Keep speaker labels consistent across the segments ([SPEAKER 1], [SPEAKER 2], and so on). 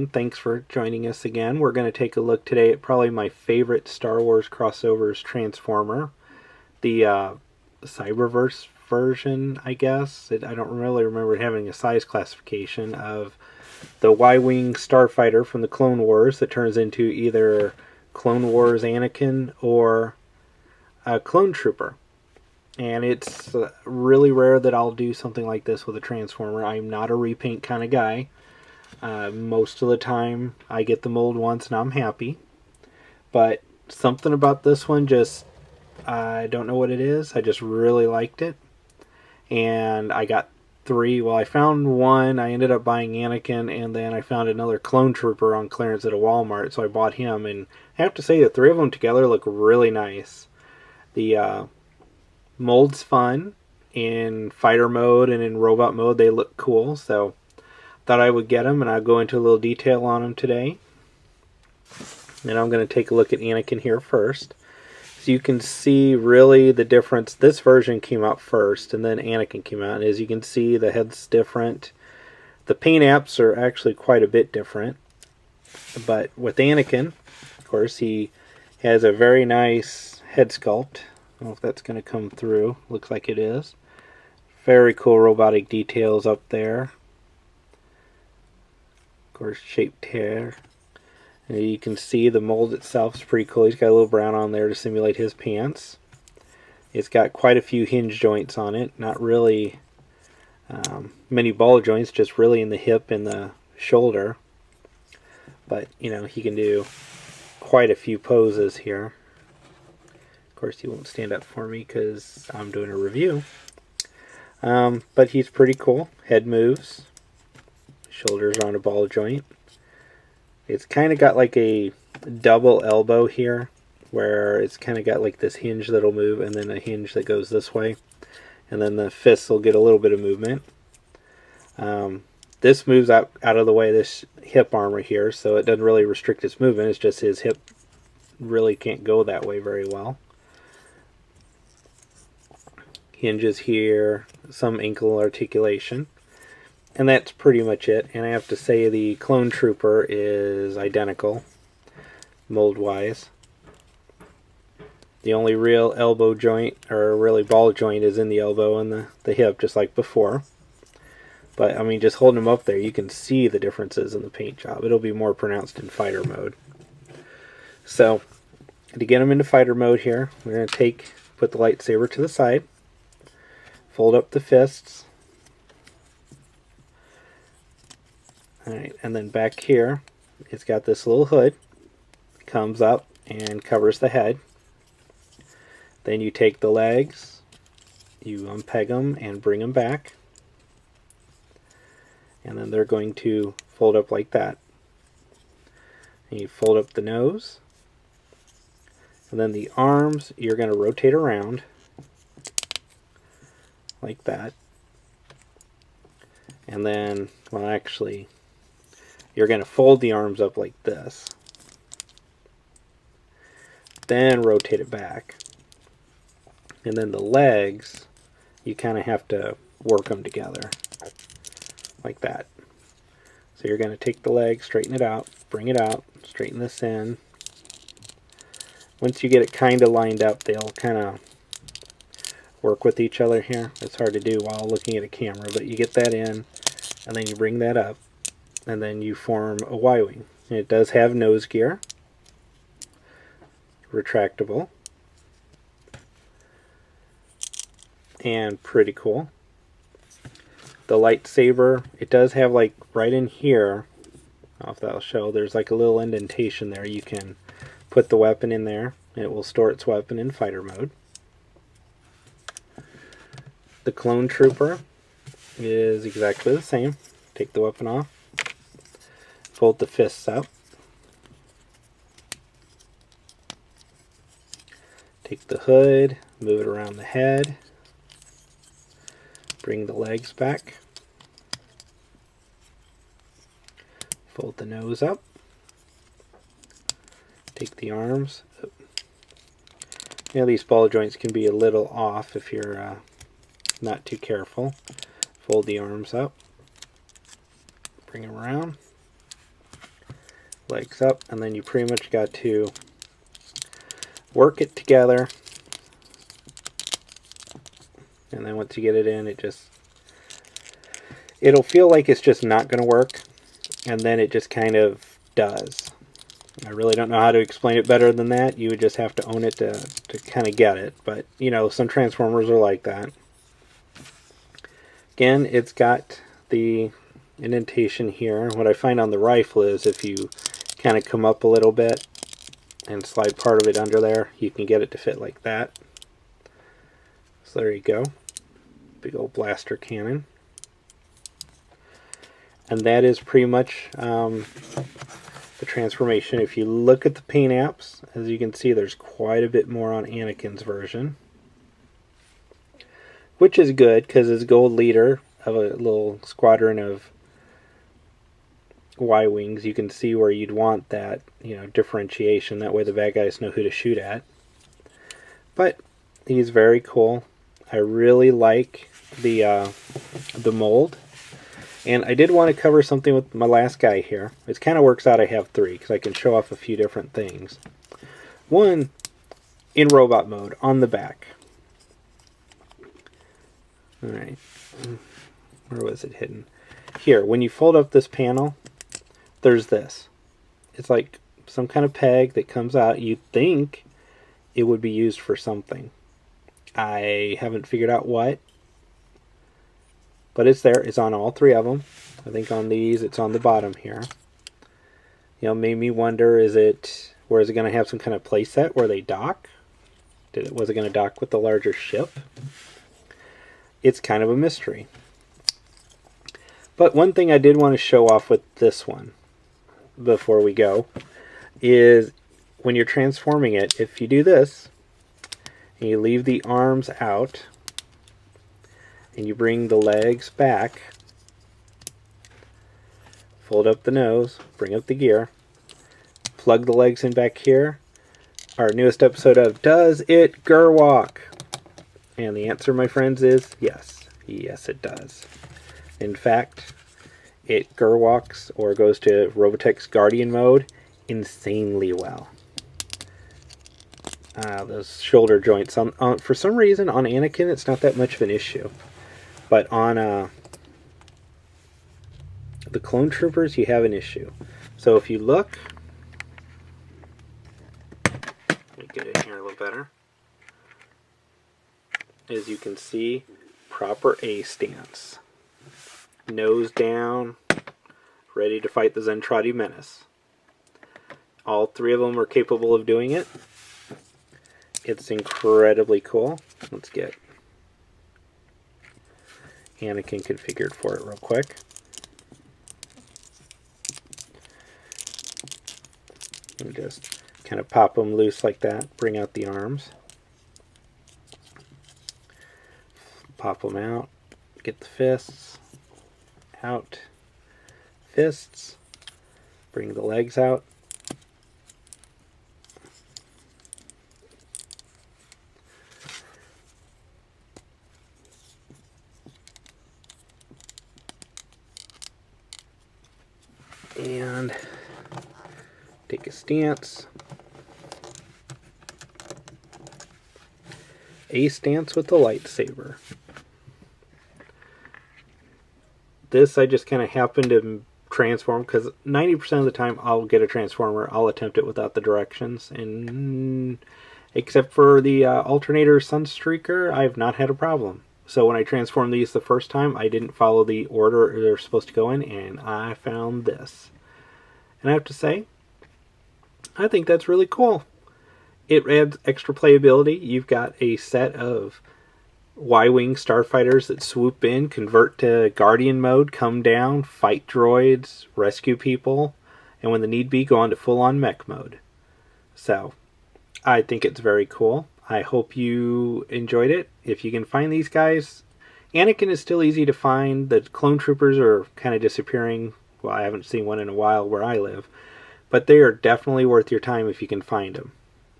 [SPEAKER 1] everyone. Thanks for joining us again. We're going to take a look today at probably my favorite Star Wars crossovers Transformer, the Cyberverse version, I guess. I don't really remember having a size classification of the Y-Wing starfighter from the Clone Wars that turns into either Clone Wars Anakin or a clone trooper. And it's really rare that I'll do something like this with a Transformer. I'm not a repaint kind of guy. Most of the time I get the mold once and I'm happy. But something about this one just, I don't know what it is. I just really liked it. And I got three. Well, I found one. I ended up buying Anakin, and then I found another clone trooper on clearance at a Walmart, so I bought him. And I have to say, the three of them together look really nice. The mold's fun. In fighter mode and in robot mode, they look cool. So thought I would get them, and I'll go into a little detail on them today. And I'm going to take a look at Anakin here first. So you can see really the difference. This version came out first, and then Anakin came out. And as you can see, the head's different. The paint apps are actually quite a bit different. But with Anakin, of course, he has a very nice head sculpt. I don't know if that's going to come through. Looks like it is. Very cool robotic details up there. Of course, shaped hair. And you can see the mold itself is pretty cool. He's got a little brown on there to simulate his pants. It's got quite a few hinge joints on it. Not really many ball joints, just really in the hip and the shoulder. But, you know, he can do quite a few poses here. Of course, he won't stand up for me because I'm doing a review. But he's pretty cool. Head moves. Shoulders are on a ball joint. It's kind of got like a double elbow here, where it's kind of got like this hinge that'll move and then a hinge that goes this way. And then the fists will get a little bit of movement. This moves out of the way, this hip armor here, so it doesn't really restrict its movement. It's just his hip really can't go that way very well. Hinges here, some ankle articulation. And that's pretty much it. And I have to say the clone trooper is identical, mold-wise. The only real elbow joint, or really ball joint, is in the elbow and the hip, just like before. But, I mean, just holding them up there, you can see the differences in the paint job. It'll be more pronounced in fighter mode. So, to get them into fighter mode here, we're going to put the lightsaber to the side. Fold up the fists. Alright, and then back here, it's got this little hood. Comes up and covers the head. Then you take the legs, you unpeg them and bring them back. And then they're going to fold up like that. And you fold up the nose. And then the arms, you're going to rotate around like that. And then, well, actually, you're going to fold the arms up like this. Then rotate it back. And then the legs, you kind of have to work them together. Like that. So you're going to take the leg, straighten it out, bring it out, straighten this in. Once you get it kind of lined up, they'll kind of work with each other here. It's hard to do while looking at a camera, but you get that in, and then you bring that up, and then you form a Y-Wing. It does have nose gear, retractable, and pretty cool. The lightsaber, it does have like right in here, I don't know if that'll show, there's like a little indentation there. You can put the weapon in there, and it will store its weapon in fighter mode. The clone trooper is exactly the same. Take the weapon off, fold the fists up, take the hood, move it around the head, bring the legs back, fold the nose up, take the arms. You know, these ball joints can be a little off if you're not too careful. Fold the arms up, bring them around, legs up, and then you pretty much got to work it together. And then once you get it in, it'll feel like it's just not going to work, and then it just kind of does. I really don't know how to explain it better than that. You would just have to own it to kind of get it. But, you know, some Transformers are like that. Again, it's got the indentation here. What I find on the rifle is if you kind of come up a little bit and slide part of it under there, you can get it to fit like that. So there you go. Big old blaster cannon. And that is pretty much the transformation. If you look at the paint apps, as you can see, there's quite a bit more on Anakin's version, which is good because as Gold Leader of a little squadron of Y-Wings, you can see where you'd want that, you know, differentiation. That way the bad guys know who to shoot at. But he's very cool. I really like the mold. And I did want to cover something with my last guy here. It kind of works out I have three, because I can show off a few different things. One, in robot mode, on the back. Alright. Where was it hidden? Here, when you fold up this panel, there's this. It's like some kind of peg that comes out. You'd think it would be used for something. I haven't figured out what. But it's there. It's on all three of them. I think on these, it's on the bottom here. You know, made me wonder, is it going to have some kind of play set where they dock? Was it going to dock with the larger ship? It's kind of a mystery. But one thing I did want to show off with this one before we go is when you're transforming it, if you do this and you leave the arms out and you bring the legs back, fold up the nose, bring up the gear, plug the legs in back here, our newest episode of Does It Gerwalk? And the answer, my friends, is yes. Yes, it does. In fact, it Gerwalks or goes to Robotech's Guardian mode insanely well. Those shoulder joints, for some reason on Anakin it's not that much of an issue. But on the clone troopers, you have an issue. So if you look, let me get in here a little better. As you can see, proper A stance. Nose down, ready to fight the Zentradi menace. All three of them are capable of doing it. It's incredibly cool. Let's get Anakin configured for it real quick. And just kind of pop them loose like that. Bring out the arms. Pop them out. Get the fists. Out. Fists. Bring the legs out. And take a stance. A stance with the lightsaber. This I just kind of happen to transform because 90% of the time I'll get a transformer. I'll attempt it without the directions, and except for the alternator Sunstreaker, I've not had a problem. So when I transformed these the first time, I didn't follow the order they're supposed to go in, and I found this. And I have to say, I think that's really cool. It adds extra playability. You've got a set of Y-Wing starfighters that swoop in, convert to Guardian mode, come down, fight droids, rescue people, and when the need be, go on to full-on mech mode. So, I think it's very cool. I hope you enjoyed it. If you can find these guys, Anakin is still easy to find. The clone troopers are kind of disappearing. Well, I haven't seen one in a while where I live. But they are definitely worth your time if you can find them.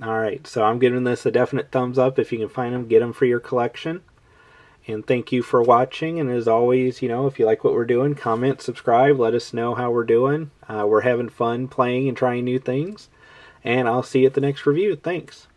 [SPEAKER 1] Alright, so I'm giving this a definite thumbs up. If you can find them, get them for your collection. And thank you for watching. And as always, if you like what we're doing, comment, subscribe, let us know how we're doing. We're having fun playing and trying new things. And I'll see you at the next review. Thanks.